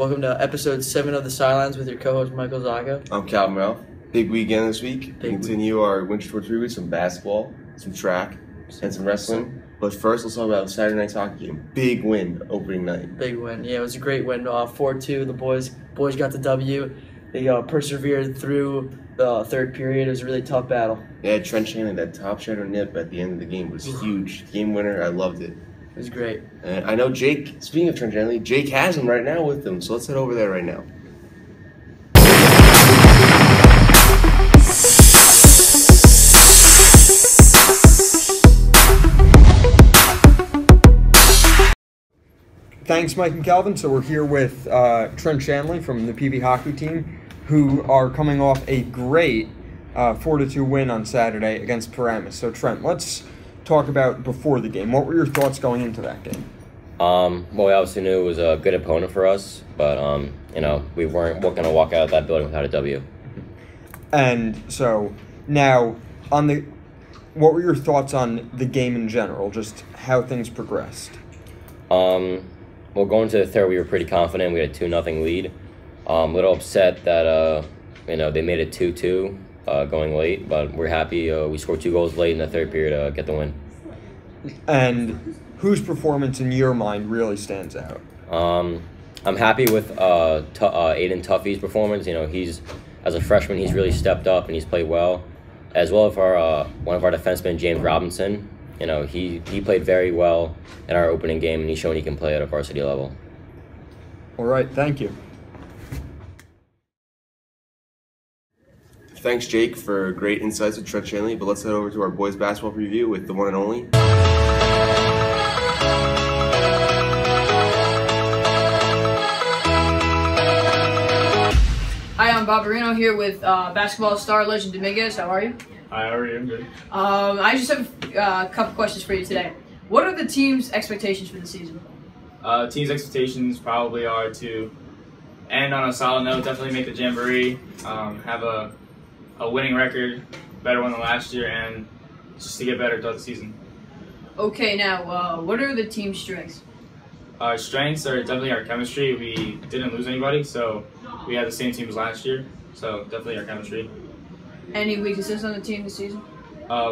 Welcome to episode 7 of the SideLines with your co-host Michael Zaga. I'm Calvin Ralph. Big weekend this week. We continue our winter tour 3 weeks, some basketball, some track, and some wrestling. But first, let's talk about Saturday night's hockey game. Big win opening night. Big win. Yeah, it was a great win. 4-2. The boys got the W. They persevered through the third period. It was a really tough battle. Yeah, Trent Shannon, that top shatter nip at the end of the game was huge. Game winner. I loved it. It was great. And I know Jake, speaking of Trent Shannon, Jake has him right now with him. So let's head over there right now. Thanks, Mike and Calvin. So we're here with Trent Shanley from the PV hockey team, who are coming off a great 4-2 win on Saturday against Paramus. So Trent, let's talk about before the game. What were your thoughts going into that game? Well, we obviously knew it was a good opponent for us, but we weren't going to walk out of that building without a W. And so now, what were your thoughts on the game in general, just how things progressed? Well, going to the third, we were pretty confident. We had a 2-0 lead. A little upset that they made it 2-2 going late, but we're happy. We scored 2 goals late in the third period to get the win. And whose performance in your mind really stands out? I'm happy with Aiden Tuffy's performance. He's as a freshman, he's really stepped up and he's played well. As well as one of our defensemen, James Robinson. He played very well in our opening game, and he's shown he can play at a varsity level. All right, thank you. Thanks, Jake, for great insights with Trent Shanley. But let's head over to our boys basketball preview with the one and only. Hi, I'm Bob Areno here with basketball star Legend Dominguez. How are you? Hi, how are you? I'm good. I just have a couple questions for you today. What are the team's expectations for the season? Team's expectations probably are to end on a solid note, definitely make the Jamboree, have a winning record, better one than last year, and just to get better throughout the season. Okay, now, what are the team's strengths? Our strengths are definitely our chemistry. We didn't lose anybody, so we had the same team as last year, so definitely our chemistry. Any weaknesses on the team this season?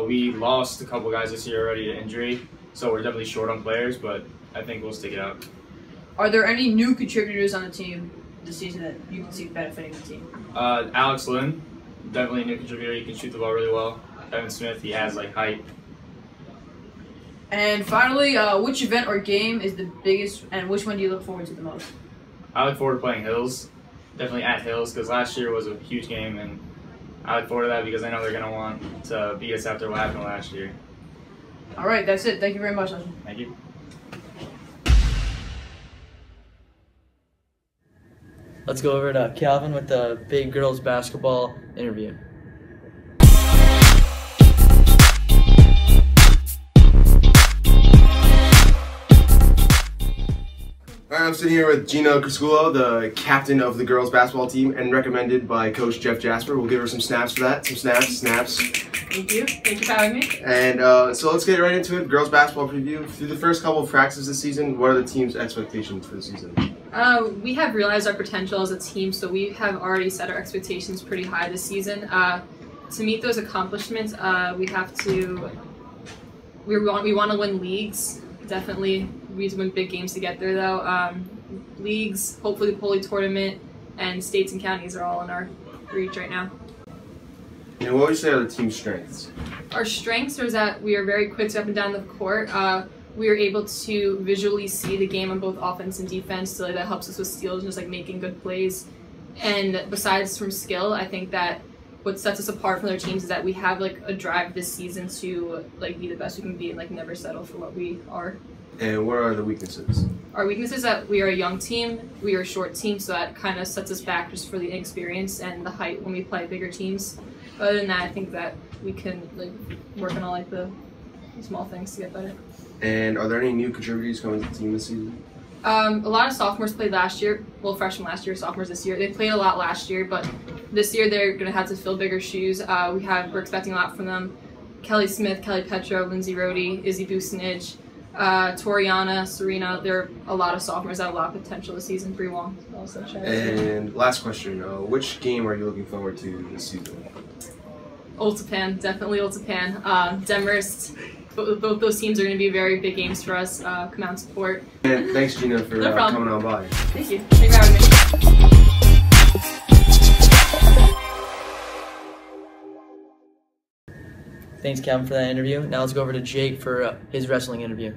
We lost a couple guys this year already to injury, so we're definitely short on players, but I think we'll stick it out. Are there any new contributors on the team this season that you can see benefiting the team? Alex Lynn, definitely a new contributor. He can shoot the ball really well. Evan Smith, he has height. And finally, which event or game is the biggest, and which one do you look forward to the most? I look forward to playing Hills, definitely at Hills, because last year was a huge game, and I look forward to that because I know they're going to want to beat us after what happened last year. All right, that's it. Thank you very much, Leslie. Thank you. Let's go over to Calvin with the big girls basketball interview. I'm sitting here with Gina Crisculo, the captain of the girls basketball team and recommended by Coach Jeff Jasper. We'll give her some snaps for that. Some snaps. Thank you. Thank you for having me. And so let's get right into it. Girls basketball preview. Through the first couple of practices this season, what are the team's expectations for the season? We have realized our potential as a team, so we have already set our expectations pretty high this season. To meet those accomplishments, we want to win leagues. Definitely, we need to win big games to get there, though. Leagues, hopefully the Poli tournament, and states and counties are all in our reach right now. And what would you say are the team's strengths? Our strengths are that we are very quick up and down the court. We are able to visually see the game on both offense and defense, so that helps us with steals and just making good plays. And besides from skill, I think that what sets us apart from other teams is that we have a drive this season to be the best we can be and never settle for what we are. And what are the weaknesses? Our weakness is that we are a young team, we are a short team, so that kind of sets us back just for the inexperience and the height when we play bigger teams. But other than that, I think that we can work on all the small things to get better. And are there any new contributors coming to the team this season? A lot of sophomores played last year. Well, freshmen last year, sophomores this year. They played a lot last year, but this year they're going to have to fill bigger shoes. We're expecting a lot from them. Kelly Smith, Kelly Petro, Lindsay Rohde, Izzy Bucinich, Toriana, Serena, there are a lot of sophomores that have a lot of potential this season. 3-1. Also, And last question, which game are you looking forward to this season? Ultapan, definitely Ultapan. Demorest, both those teams are going to be very big games for us. Come out and support. And thanks, Gina, for coming on by. Thank you. Thanks for having me. Thanks, Calvin, for that interview. Now let's go over to Jake for his wrestling interview.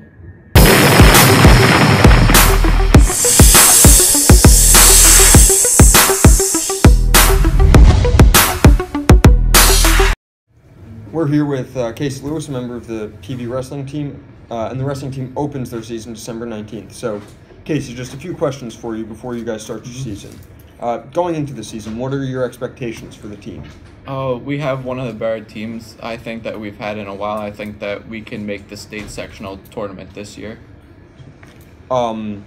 We're here with Casey Lewis, a member of the PV wrestling team, and the wrestling team opens their season December 19th. So, Casey, just a few questions for you before you guys start your season. Going into the season, what are your expectations for the team? We have one of the better teams, I think, that we've had in a while. I think that we can make the state sectional tournament this year. And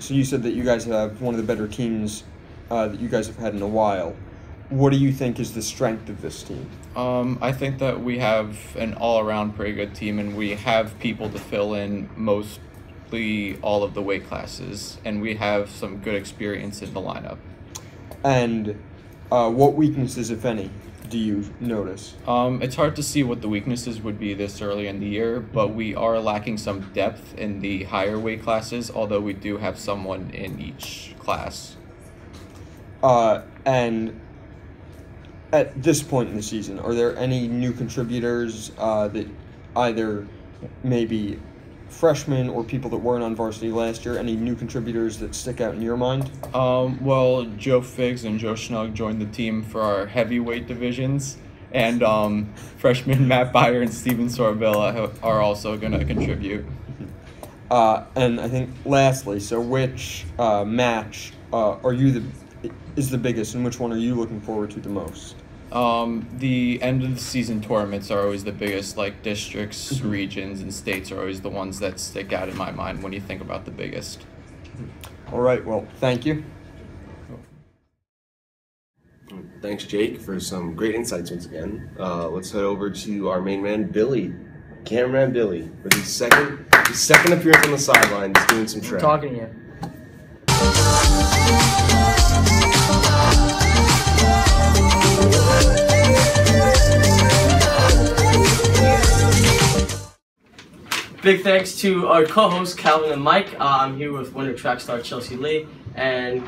so you said that you guys have one of the better teams that you guys have had in a while. What do you think is the strength of this team? I think that we have an all-around pretty good team, and we have people to fill in mostly all of the weight classes, and we have some good experience in the lineup. And what weaknesses, if any, do you notice? It's hard to see what the weaknesses would be this early in the year, but we are lacking some depth in the higher weight classes, although we do have someone in each class. And at this point in the season, are there any new contributors that either maybe freshmen or people that weren't on varsity last year, any new contributors that stick out in your mind? Well, Joe Figgs and Joe Schnug joined the team for our heavyweight divisions, and freshmen Matt Byer and Steven Sorbilla are also going to contribute. And I think lastly, so which match is the biggest, and which one are you looking forward to the most? The end of the season tournaments are always the biggest, like districts, regions, and states are always the ones that stick out in my mind when you think about the biggest. All right, well, thank you. Thanks, Jake, for some great insights once again. Let's head over to our main man, Billy. Cameraman Billy, with his second appearance on the sidelines, doing some track. I'm talking to you. Big thanks to our co-hosts Calvin and Mike. I'm here with winter track star Chelsea Lee. And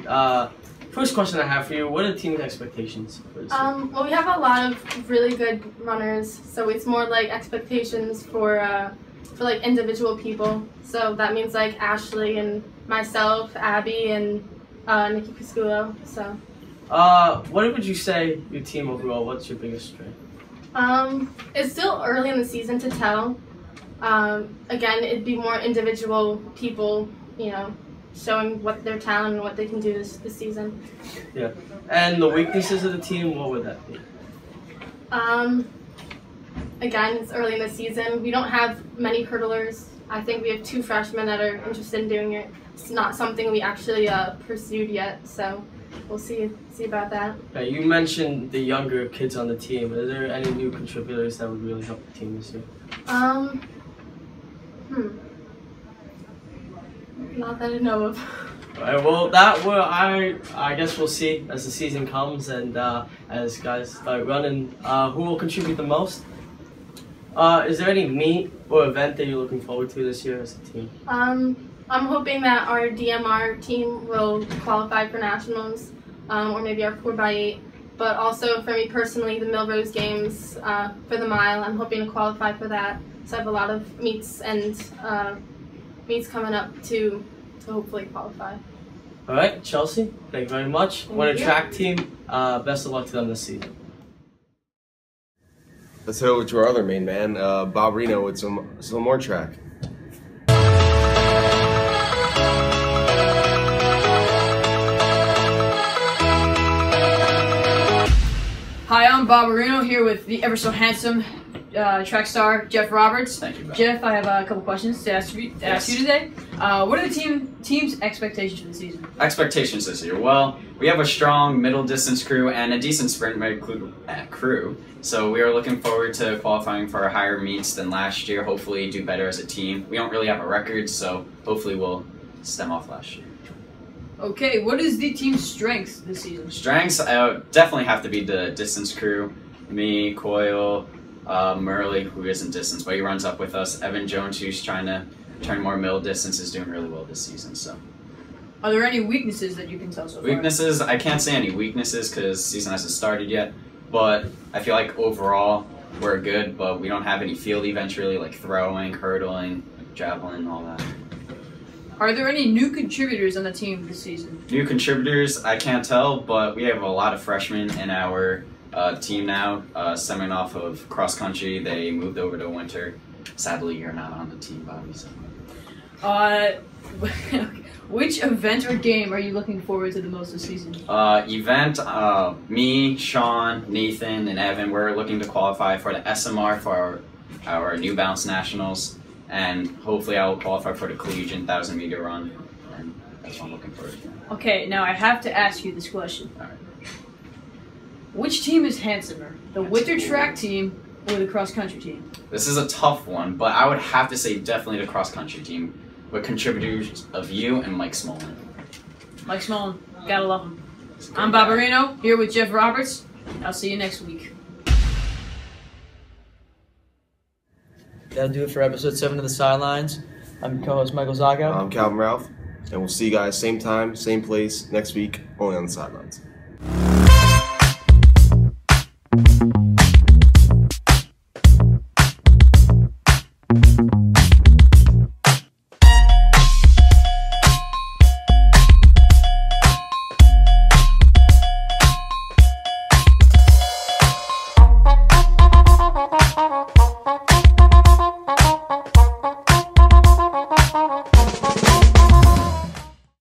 first question I have for you: what are the team's expectations for this season? Well, we have a lot of really good runners, so it's more like expectations for like individual people. So that means like Ashley and myself, Abby, and Nikki Pisculo. So. What would you say your team overall? What's your biggest strength? It's still early in the season to tell. Again, it'd be more individual people, you know, showing what their talent and what they can do this season. Yeah. And the weaknesses of the team, what would that be? Again, it's early in the season. We don't have many hurdlers. I think we have 2 freshmen that are interested in doing it. It's not something we actually pursued yet, so we'll see about that. Okay, you mentioned the younger kids on the team. Are there any new contributors that would really help the team this year? Not that I know of. Alright, well, I guess we'll see as the season comes and as guys start running, who will contribute the most. Is there any meet or event that you're looking forward to this year as a team? I'm hoping that our DMR team will qualify for nationals, or maybe our 4x8. But also for me personally, the Millrose Games for the mile, I'm hoping to qualify for that. So I have a lot of meets and meets coming up to hopefully qualify. All right, Chelsea, thank you very much. Winter track team, best of luck to them this season. Let's head over to our other main man, Bob Reno, with some more track. Hi, I'm Bob Marino here with the ever so handsome track star Jeff Roberts. Thank you, Beth. Jeff, I have a couple questions to ask you today. What are the team's expectations for the season? Expectations this year. Well, we have a strong middle distance crew and a decent sprint crew. So we are looking forward to qualifying for higher meets than last year. Hopefully do better as a team. We don't really have a record, so hopefully we'll stem off last year. Okay, what is the team's strengths this season? Strengths definitely have to be the distance crew. Me, Coyle, Murley, who isn't distance, but he runs up with us. Evan Jones, who's trying to turn more middle distance, is doing really well this season. So, are there any weaknesses that you can tell so far? Weaknesses? I can't say any weaknesses because season hasn't started yet. But I feel like overall we're good, but we don't have any field events really, like throwing, hurdling, javelin, all that. Are there any new contributors on the team this season? New contributors? I can't tell, but we have a lot of freshmen in our team now, stemming off of cross country. They moved over to winter. Sadly, you're not on the team, Bobby. So. Which event or game are you looking forward to the most this season? Event, me, Sean, Nathan, and Evan, we're looking to qualify for the SMR for our New Balance Nationals, and hopefully I will qualify for the Collegiate 1,000 meter run, and that's what I'm looking forward to. Okay, now I have to ask you this question. All right. Which team is handsomer, the winter track team or the cross country team? This is a tough one, but I would have to say definitely the cross country team, with contributors of you and Mike Smolin. Mike Smolin, gotta love him. I'm Barbarino, here with Jeff Roberts. I'll see you next week. That'll do it for episode 7 of the Sidelines. I'm your co-host Michael Zago. I'm Calvin Ralph, and we'll see you guys same time, same place next week, only on the Sidelines.